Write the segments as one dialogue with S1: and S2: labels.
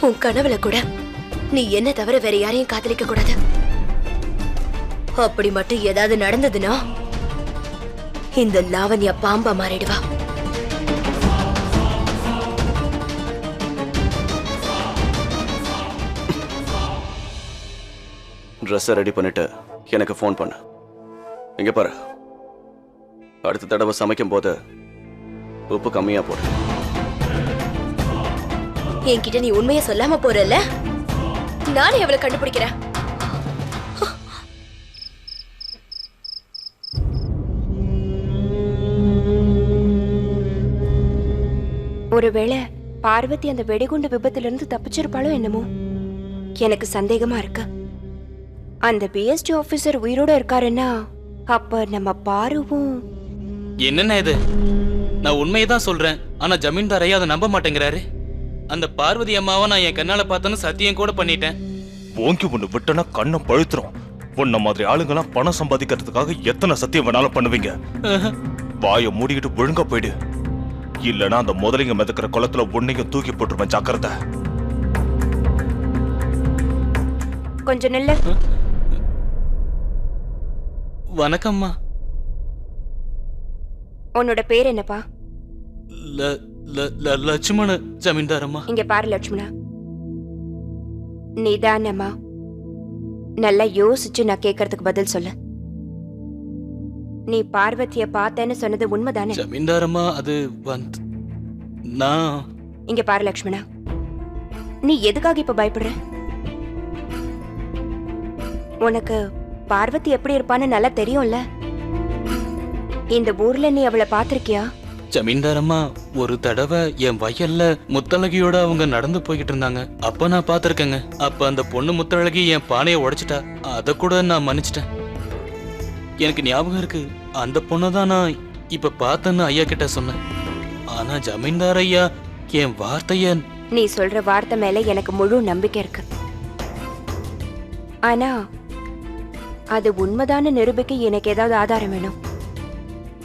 S1: உன் கனவுல கூட நீ என்ன தவிர வேற யாரையும் காதலிக்க கூடாது. அப்படி மட்டும் ஏதாவது நடந்ததுன்னா இந்த லாவண்யா பாம்பா மாறிடுவா.
S2: ட்ரெஸ்ஸை ரெடி பண்ணிட்டு எனக்கு ஃபோன் பண்ணு. இங்க பாரு, அடுத்த தடவை சமைக்கும் போது உப்பு கம்மியா போடு.
S1: என்கிட்ட நீ உண்மையை சொல்லாம போறல்ல, நானே அவளை கண்டுபிடிக்கிறேன். ஒருவேளை பார்வதி அந்த வெடிகுண்டு விபத்திலிருந்து தப்பிச்சிருப்பாளோ என்னமோ. எனக்கு சந்தேகமா இருக்கு. அந்த பிஎஸ்டி ஆபீசர் உயிரோட இருக்காருன்னா அப்ப நம்ம பாருவும்.
S3: என்னென்ன இது? நான் உண்மையதான் சொல்றேன். ஆனா ஜமீன்தார் ஐயா அதை நம்ப மாட்டேங்கிறாரு. அந்த பார்வதி அம்மாவை நான் என் கண்ணால பார்த்தேன்னு சத்தியம் கூட பண்ணிட்டேன்.
S4: ஓங்கி ஒண்ணு விட்டனா கண்ணம் பழுத்துரும். உன்ன மாதிரி ஆளுங்கெல்லாம் பணம் சம்பாதிக்கிறதுக்காக எத்தனை சத்தியம் வேணாலும் பண்ணுவீங்க. வாயை மூடிக்கிட்டு ஒழுங்கா போயிடு. இல்லனா அந்த முதலைங்க மிதக்கிற குளத்துல உன்னையும் தூக்கி போட்டுருவேன். ஜாக்கிரதை.
S1: கொஞ்சம் நில்லு.
S3: வணக்கம்மா.
S1: உன்னோட பேர் என்னப்பா?
S3: லட்சுமண ஜமீன்தார் அம்மா.
S1: இங்க பாரு லட்சுமணா, நிதானமா நல்லா யோசிச்சு நான் கேட்கறதுக்கு பதில் சொல்லு. நீ பார்வதிய பார்த்தேன்னு சொன்னது உண்மைதானே?
S3: ஜமீன்தார் அம்மா, அது நான்.
S1: இங்க பாரு லட்சுமணா, நீ எதுக்காக இப்ப பயப்படுற? உனக்கு பார்வதி எப்படி இருப்பான்னு நல்லா தெரியும்ல. இந்த ஊர்ல நீ அவளை பாத்திருக்கியா?
S3: ஜமீன்தார் அம்மா, ஒரு தடவை என் வயல்ல முத்தழகியோட அவங்க நடந்து போய்கிட்டு இருந்தாங்க. அப்ப நான் பாத்திருக்கேங்க. அப்ப அந்த பொண்ணு முத்தழகி என் பானையை உடைச்சிட்டா. அத கூட நான் மன்னிச்சிட்டேன். எனக்கு ஞாபகம் இருக்கு, அந்த பொண்ணதான் நான் இப்ப பார்த்தேன்னு ஐயா கிட்ட சொன்னேன். ஆனா ஜமீன்தார் ஐயா என் வார்த்தைய.
S1: நீ சொல்ற வார்த்தை மேல எனக்கு முழு நம்பிக்கை இருக்கு. ஆனா அது உண்மைதான நிரூபிக்க எனக்கு ஏதாவது ஆதாரம் வேணும்.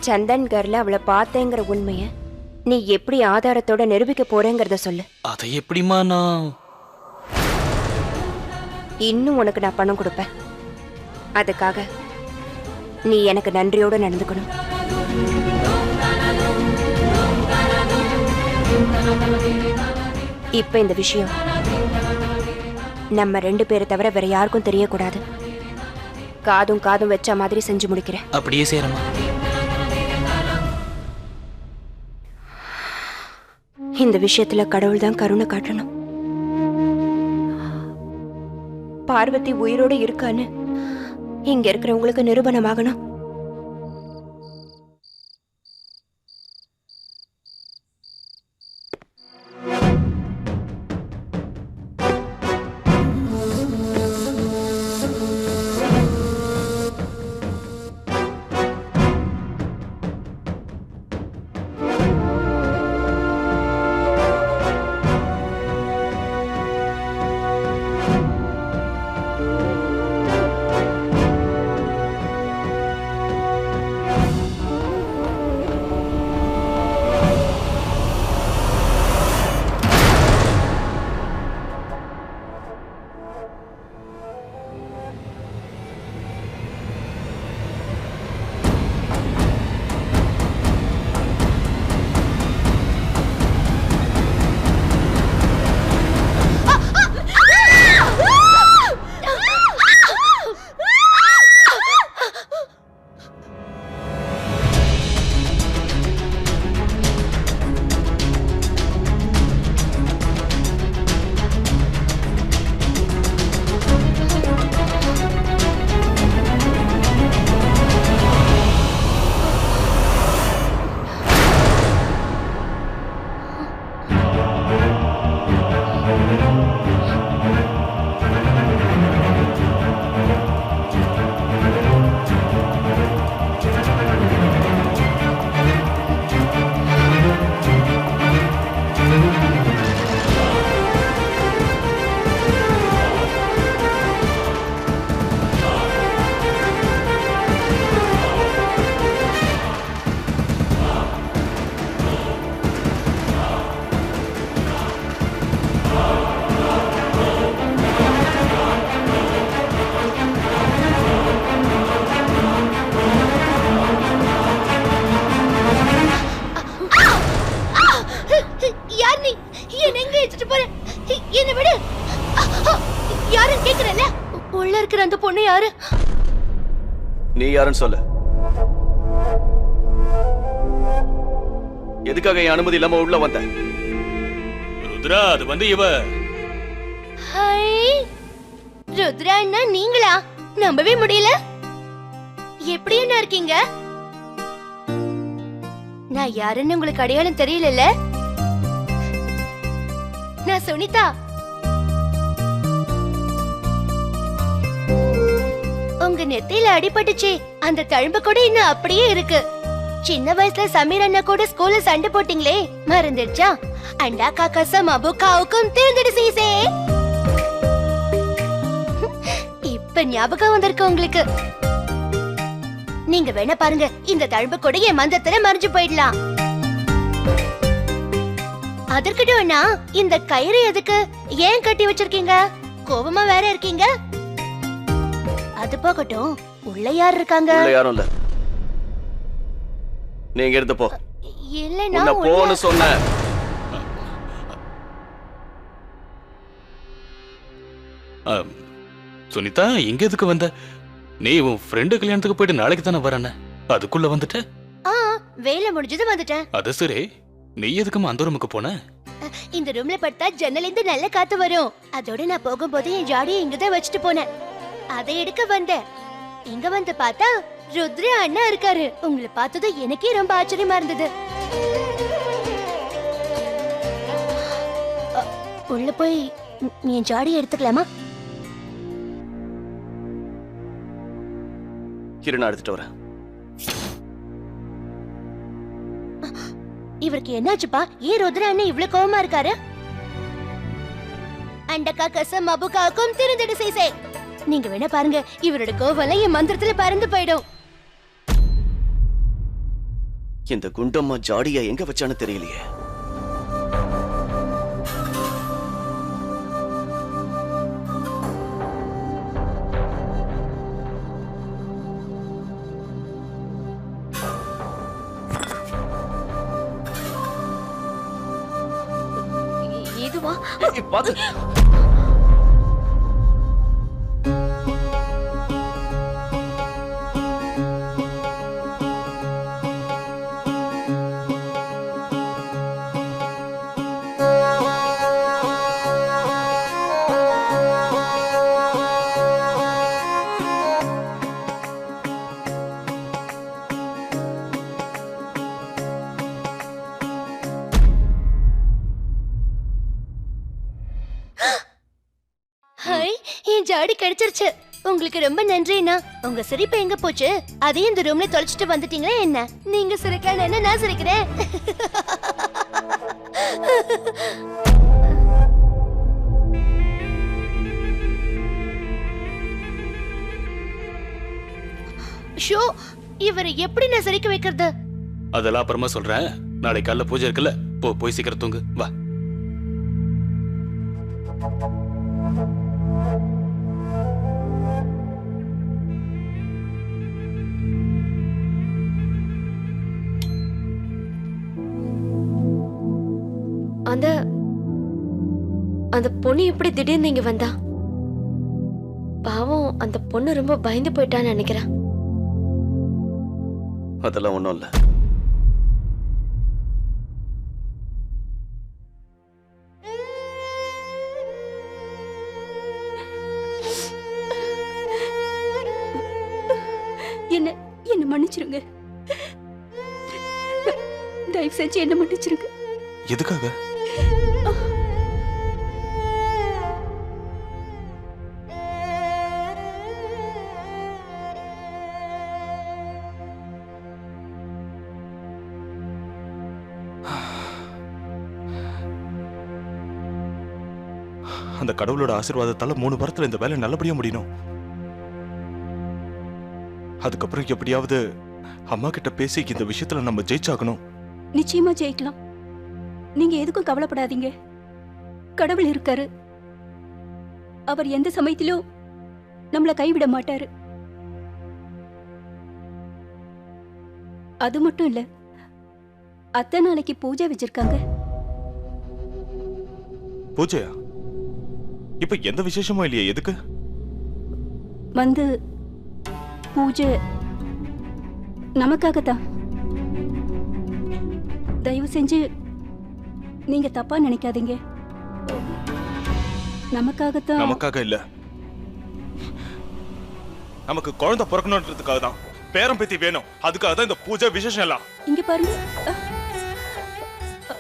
S1: சந்தன்கர்ல அவளை பார்த்தேங்கிற உண்மைய நீ எப்படி ஆதாரத்தோட நிரூபிக்க போறேங்கிறத சொல்லு.
S3: அதை எப்படிமா நான்?
S1: இன்னும் உனக்கு நான் பணம் கொடுப்பேன். அதுக்காக நீ எனக்கு நன்றியோட நடந்துக்கணும். இப்ப இந்த விஷயம் நம்ம 2 பேரை தவிர வேற யாருக்கும் தெரியக்கூடாது. காதும் காதும் வச்ச மாதிரி செஞ்சு முடிக்கிறேன்.
S3: அப்படியே சேரமா.
S1: இந்த விஷயத்துல கடவுள் தான் கருணை காட்டணும். பார்வதி உயிரோட இருக்கான்னு இங்க இருக்கிறவங்களுக்கு நிரூபணமாகணும். யாரு?
S2: நீ யாருன்னு சொல்லு. எதுக்காக என் அனுமதி இல்லாம உள்ள வந்த?
S3: ருத்ரா, அது வந்து இவ.
S1: ஹை, ருத்ரா அண்ணா நீங்களா? நம்பவே முடியல. எப்படி என்ன இருக்கீங்க? நான் யாருன்னு உங்களுக்கு அடையாளம் தெரியல. நான் சுனிதா. உங்க நெத்தியில அடிபட்டுச்சு, அந்த தழும்பு கூட இன்னும் அப்படியே இருக்கு. சின்ன வயசுல சமீர் அண்ணா கூட ஸ்கூல்ல சண்டை போட்டீங்களே, மறந்துடுச்சா? அண்டா காக்கசம் அபுகாவுக்கும் திருந்திடு சீசே. இப்ப ஞாபகம் வந்திருக்கு உங்களுக்கு. நீங்க வேணா பாருங்க, இந்த தழும்பு கூட என் மந்தத்துல மறைஞ்சு போயிடலாம். அதற்கிட்டோனா இந்த கயிறு எதுக்கு ஏன் கட்டி வச்சிருக்கீங்க? கோபமா வேற இருக்கீங்க? அது போகட்டும், உள்ள யார் இருக்காங்க?
S2: உள்ள யாரும் இல்ல. நீங்க இருந்து போ.
S1: இல்லனா
S2: உன்னை போன்னு சொன்னேன்.
S3: சுனிதா, இங்க எதுக்கு வந்த? நீ உன் ஃப்ரெண்டு கல்யாணத்துக்கு போயிட்டு நாளைக்கு தானே வரன, அதுக்குள்ள வந்துட்ட?
S1: வேலை முடிஞ்சது வந்துட்டேன்.
S3: அது சரி, நீ எதுக்குமா அந்த ரூமுக்கு போன?
S1: இந்த ரூம்ல படுத்தா ஜன்னல இருந்து நல்ல காத்து வரும். அதோட நான் போகும்போது என் ஜாடியை இங்கதான் வச்சுட்டு போனேன். அதை எடுக்க வந்தேன். இங்க வந்து பார்த்தா ருத்ரா அண்ணா இருக்காரு. உங்களை பார்த்தது எனக்கே ரொம்ப ஆச்சரியமா இருந்தது. உள்ள போய் என் ஜாடியை எடுத்துக்கலாமா?
S2: இரு, நான் எடுத்துட்டு வரேன்.
S1: இவருக்கு என்னாச்சுப்பா? ஏன் ருத்ரா அண்ணா இவ்வளவு கோவமா இருக்காரு? அண்டக்கா கசம் அபுகாக்கும் திருந்திடு சீசே. நீங்க வேணா பாருங்க, இவரோட கோவம் என் மந்திரத்துல பறந்து போயிடும்.
S2: இந்த குண்டம்மா ஜாடியா எங்க வச்சான்னு தெரியலையே.
S1: இதுவா?
S2: பாத்து.
S1: ஹாய், என் ஜாடி கிடைச்சிருச்சு. உங்களுக்கு ரொம்ப நன்றிண்ணா. உங்க சிரிப்பு எங்க போச்சு? அதையும் இந்த ரூம்ல தொலைச்சிட்டு வந்துட்டீங்களே என்ன? நீங்க சிரிக்கலன்னு நான் சிரிக்கிறேன். ஷோ, இவரை எப்படி நான் சிரிக்க வைக்கிறது?
S3: அதெல்லாம் அப்புறமா சொல்றேன். நாளைக்கு காலைல பூஜை இருக்குல்ல, போய் சீக்கிரம் தூங்கு. வா.
S5: அந்த பொண்ணு எப்படி திடீர்னு இங்க வந்தா? பாவம், அந்த பொண்ணு ரொம்ப பயந்து போயிட்டான்னு நினைக்கிறேன்.
S2: அதெல்லாம் ஒண்ணும் இல்ல.
S6: என்ன மன்னிச்சிருங்க. தயவு செஞ்சு என்ன மன்னிச்சிருங்க.
S4: எதுக்காக? அந்த கடவுளோட ஆசீர்வாதத்தால 3 வாரத்துல இந்த வேலை நல்லபடியா முடியணும். அதுக்கப்புறம் எப்படியாவது அம்மா கிட்ட பேசி இந்த விஷயத்துல நம்ம ஜெயிச்சாகணும்.
S6: நிச்சயமா ஜெயிக்கலாம். நீங்க எதுக்கும் கவலைப்படாதீங்க. கடவுள் இருக்காரு. அவர் எந்த சமயத்திலும் நம்மள கைவிட மாட்டாரு. அது மட்டும் இல்ல, அத்தை நாளைக்கு பூஜை வச்சிருக்காங்க.
S4: பூஜையா? இப்ப எந்த விசேஷமும் இல்லையே, எதுக்கு?
S6: வந்து பூஜை நமக்காகத்தான். தயவு செஞ்சு நீங்க தப்பா நினைக்காதீங்க. நமக்காகத்தான்.
S4: நமக்காக இல்ல, நமக்கு குழந்தை பிறக்கணும்ன்றதுக்காக தான். பேரம் பேத்தி வேணும், அதுக்காக தான் இந்த பூஜை விசேஷம் எல்லாம்.
S6: இங்க பாருங்க.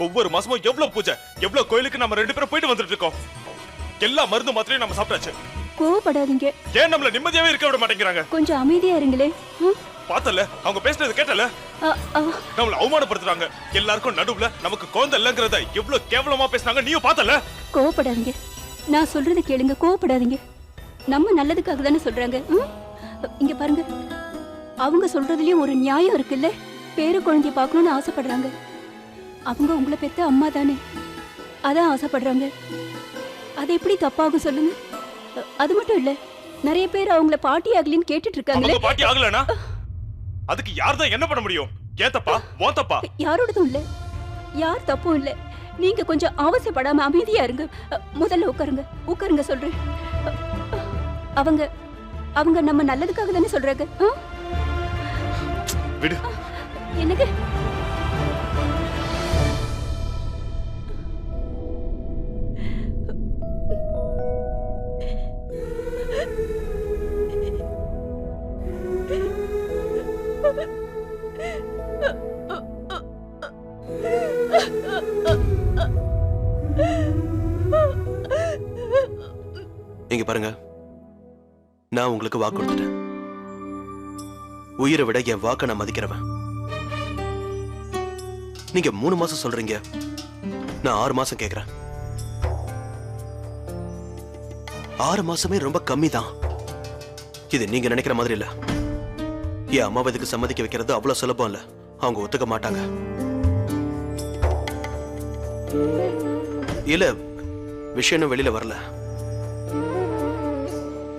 S4: ஒவ்வொரு மாசமும் எவ்வளவு பூஜை, எவ்வளவு கோயிலுக்கு நம்ம 2 பேரும் போயிட்டு வந்துட்டு இருக்கோம். எல்லா மருந்து மாத்திரையும் நம்ம சாப்பிட்டாச்சு.
S6: கோவப்படாதீங்க.
S4: ஏன் நம்மள நிம்மதியாவே இருக்க விட மாட்டேங்கிறாங்க?
S6: கொஞ்சம் அமைதியா இருங்களே.
S4: பார்த்தல, அவங்க பேசுறது கேட்டல, நம்மள அவமானப்படுத்துறாங்க. எல்லாருக்கும் நடுவுல நமக்கு குழந்தை இல்லங்கறத எவ்வளவு கேவலமா பேசுனாங்க, நீயும் பார்த்தல.
S6: கோவப்படாதீங்க, நான் சொல்றத கேளுங்க. கோவப்படாதீங்க, நம்ம நல்லதுக்காக தானே சொல்றாங்க. இங்க பாருங்க, அவங்க சொல்றதுலயும் ஒரு நியாயம் இருக்குல்ல. பேரு குழந்தைய பார்க்கணும்னு ஆசைப்படுறாங்க. அவங்க உங்களை பெத்த அம்மா தானே, அதான் ஆசைப்படுறாங்க. அது எப்படி தப்பாகும் சொல்லுங்க? அது மட்டும் இல்ல, நிறைய பேர் அவங்கள பாட்டி ஆகலின்னு கேட்டுட்டு இருக்காங்களே.
S4: பாட்டி ஆகலனா அதுக்கு யார் தான் என்ன பண்ண முடியும்? ஏன் தப்பா? உன் தப்பா?
S6: யாரோடதும் இல்ல, யார் தப்பும் இல்ல. நீங்க கொஞ்சம் அவசரப்படாம அமைதியா இருங்க. முதல்ல உட்காருங்க சொல்றேன். அவங்க அவங்க நம்ம நல்லதுக்காக தானே சொல்றாங்க.
S4: விடு.
S6: என்னங்க?
S2: இங்க பாருங்க, நான் உங்களுக்கு வாக்கு கொடுத்துட்டேன். உயிரை விட என் வாக்க நான் மதிக்கிறவன். நீங்க 3 மாசம் சொல்றீங்க, நான் 6 மாசம் கேக்குறேன். 6 மாசமே ரொம்ப கம்மி தான். இது நீங்க நினைக்கிற மாதிரி இல்ல. என் அம்மாவை இதுக்கு சம்மதிக்க வைக்கிறது அவ்வளவு சுலபம் இல்ல. அவங்க ஒத்துக்க மாட்டாங்க. இல்ல, விஷயம் வெளியில வரல.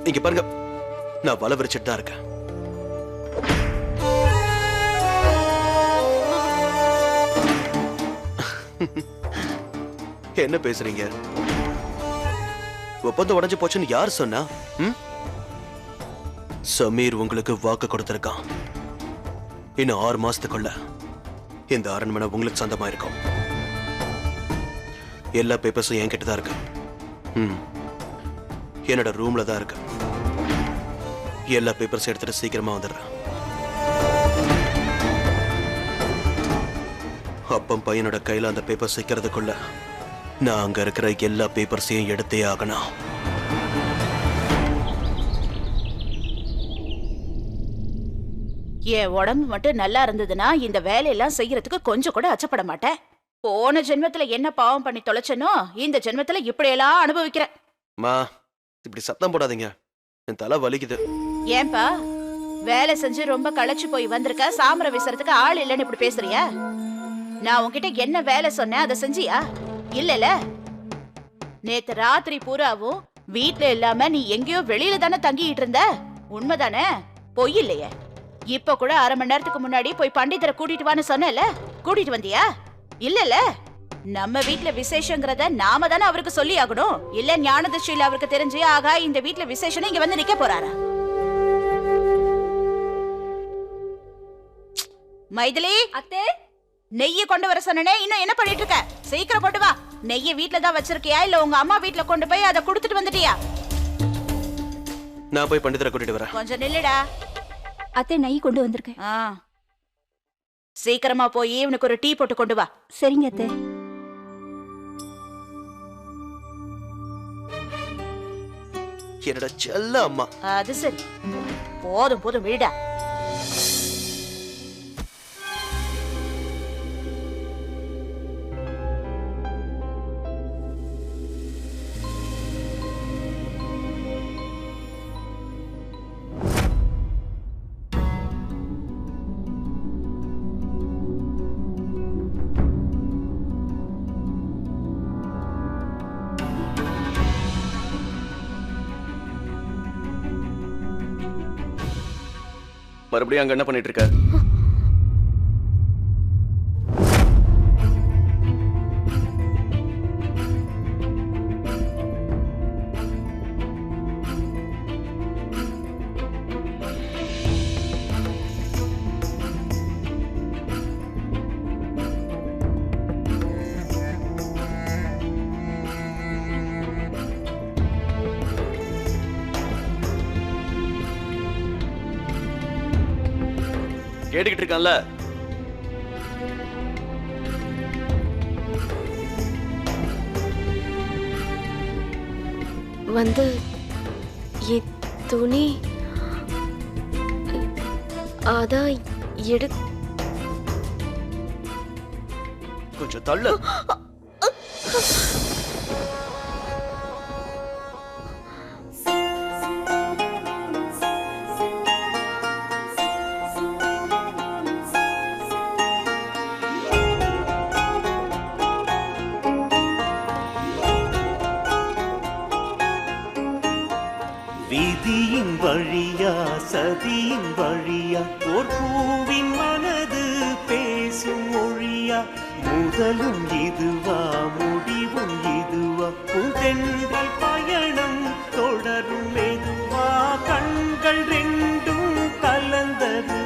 S2: இங்க பாருங்க, நான் வலை விரிச்சிட்டு தான் இருக்கேன். என்ன பேசுறீங்க? ஒப்பந்தம் உடைஞ்சு போச்சுன்னு யார் சொன்னா? சமீர் உங்களுக்கு வாக்கு கொடுத்திருக்கான். இன்னும் 6 மாசத்துக்குள்ள இந்த அரண்மனை உங்களுக்கு சொந்தமா இருக்கும். எல்லா பேப்பர்ஸும் என்கிட்ட தான் இருக்கு. என்னோட ரூம்ல தான் இருக்கு. எல்லா பேப்பர்ஸும் எடுத்துட்டு சீக்கிரமா வந்துடுறேன். அப்பம் பையனோட கையில அந்த பேப்பர் சிக்கிறதுக்குள்ள நான் அங்க இருக்கிற எல்லா பேப்பர்ஸையும் எடுத்தே ஆகணும்.
S7: என் உடம்பு மட்டும் நல்லா இருந்ததுன்னா இந்த வேலையெல்லாம் செய்யறதுக்கு கொஞ்சம் கூட அச்சப்பட மாட்டேன். போன ஜென்மத்துல என்ன பாவம் பண்ணி தொலைச்சனோ இந்த ஜென்மத்துல இப்படியெல்லாம் அனுபவிக்கிறேன்.
S2: மா, இப்படி சத்தம் போடாதீங்க, என் தலை வலிக்குது.
S7: ஏன்பா, வேலை செஞ்சு ரொம்ப களைச்சு போய் வந்திருக்க, சாமர வீசுறதுக்கு ஆள் இல்லைன்னு இப்படி பேசுறியா? நான் உன்கிட்ட என்ன வேலை சொன்னேன், அதை செஞ்சியா? இல்லல, நேத்து ராத்திரி பூராவும் வீட்டுல இல்லாம நீ எங்கேயோ வெளியில தானே தங்கிட்டு இருந்த, உண்மைதானே? பொய் இல்லையே. இப்ப கூட 1/2 மணி நேரத்துக்கு முன்னாடி போய் பண்டிதரை கூட்டிட்டு வான்னு சொன்னல, கூட்டிட்டு வந்தியா? இல்லல, நம்ம வீட்டுல விசேஷங்கிறத நாம தானே அவருக்கு சொல்லி ஆகணும். இல்ல ஞான திருஷ்டியில அவருக்கு தெரிஞ்சு, ஆகா இந்த வீட்டுல விசேஷம் இங்க வந்து நிக்க போறாரா? மைதிலி
S5: அத்தே,
S7: நெய்ய கொண்டு வர சொன்னனே, இன்னும் என்ன பண்ணிட்டு இருக்க? சீக்கிரம் கொண்டு வா. நெய்ய வீட்டுல தான் வச்சிருக்கியா, இல்ல உங்க அம்மா வீட்டுல கொண்டு போய் அதை குடுத்துட்டு வந்துட்டியா?
S2: நான் போய் பண்டிதரை கூட்டிட்டு வரேன்.
S7: கொஞ்சம் நில்லுடா.
S6: அத்தை, நெய் கொண்டு வந்திருக்கேன்.
S7: சீக்கிரமா போய் இவனுக்கு ஒரு டீ போட்டு கொண்டு வா.
S6: சரிங்க அத்தை.
S2: என்னோட செல்ல அம்மா.
S7: அது சரி, போதும் போதும் விடுடா.
S2: மறுபடியும் அங்க என்ன பண்ணிட்டு இருக்க? தேடிக்கிட்டு இருக்கான்ல.
S5: வந்து என் துணி அதான் எடு
S2: கொஞ்சம் தள்ளு.
S8: விதியின் வழியா சதியின் வழியா ஓர் பூவின் மனது பேசும் மொழியா முதலும் இதுவா முடிவும் இதுவா புதென்றல் பயணம் தொடரும் மெதுவா கண்கள் ரெண்டும் கலந்தது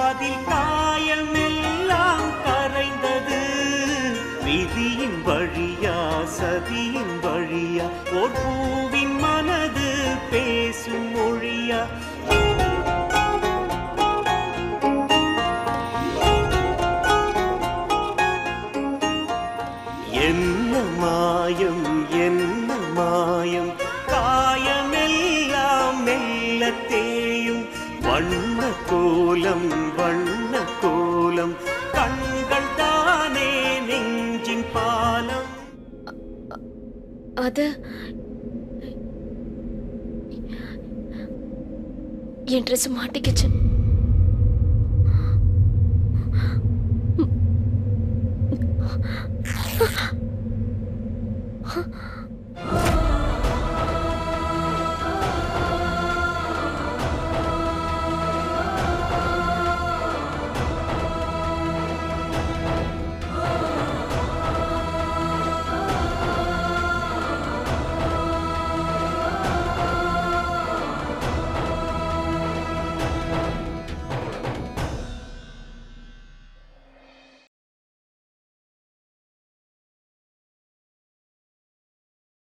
S8: அதில் காயமெல்லாம் கரைந்தது விதியின் வழியா சதியின் வழியா ஓர் பூவின் மனது பேசும் மொழியா என்ன மாயம் என்ன மாயம் காயமெல்லாம் மெல்ல தேயும் வண்ண கோலம் கண்கள் தானே நெஞ்சின் பாலம்.
S5: அது என் ட்ரெஸ் மாட்டிக்கிச்சு.